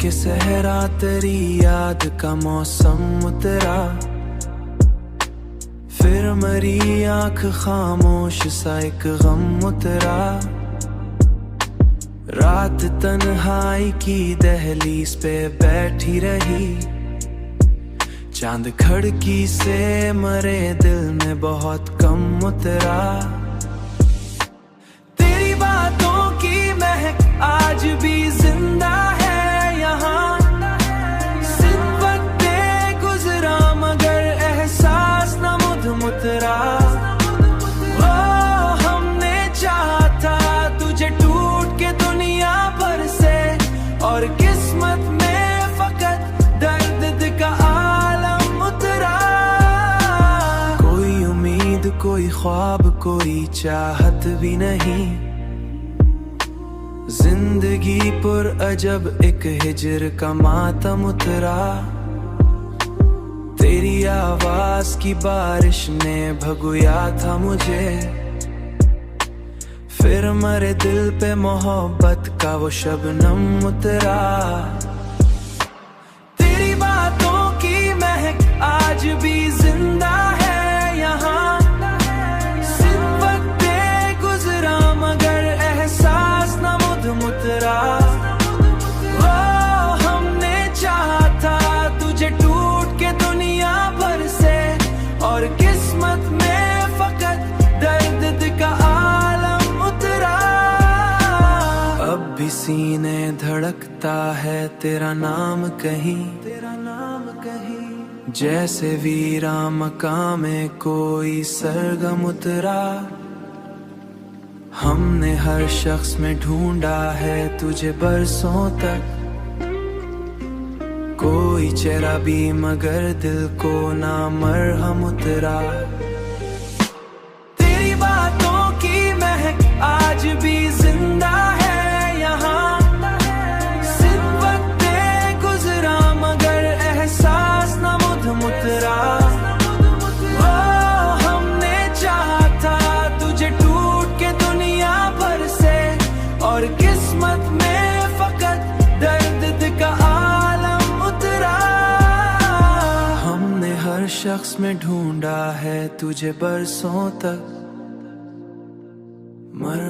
के सहरा तेरी याद का मौसम उतरा, फिर मरी आंख खामोश सा एक गम उतरा। रात तन्हाई की दहलीज पे बैठी रही, चांद खिड़की से मरे दिल में बहुत कम उतरा। तेरी बातों की महक आज भी जिंदा है यहाँ, सिर्फ वक्त गुजरा मगर एहसास न मुतरा। ओ हमने चाहा था तुझे टूट के दुनिया भर से, और किस्मत में फकत दर्द का आलम उतरा। कोई उम्मीद कोई ख्वाब कोई चाहत भी नहीं, जिंदगी पर अजब एक हिजर का मातम उतरा। तेरी आवाज की बारिश ने भगोया था मुझे, फिर मरे दिल पे मोहब्बत का वो शबनम उतरा। तेरी बातों की महक आज भी जिंदा है यहाँ, सिर्फ वक्त गुजरा मगर एहसास न मुतरा। ओ हमने चाहा था तुझे टूट के दुनिया भर से, और किस्मत में फकत दर्द का आलम उतरा। अब भी सीने धड़कता है तेरा नाम कहीं, तेरा नाम कहीं, जैसे वीरा मकाम में कोई सरगम उतरा। हमने हर शख्स में ढूंढा है तुझे बरसों तक, कोई चेहरा भी मगर दिल को ना मरहम उतरा। तेरी बातों की महक आज भी जिंदा है यहाँ, सिर्फ वक्त गुजरा मगर एहसास न मुतरा। ओ हमने चाहा था तुझे टूट के दुनिया भर से, और किस्मत में फकत दर्द का आलम उतरा। हमने हर शख्स में ढूंढा है तुझे बरसों तक, मर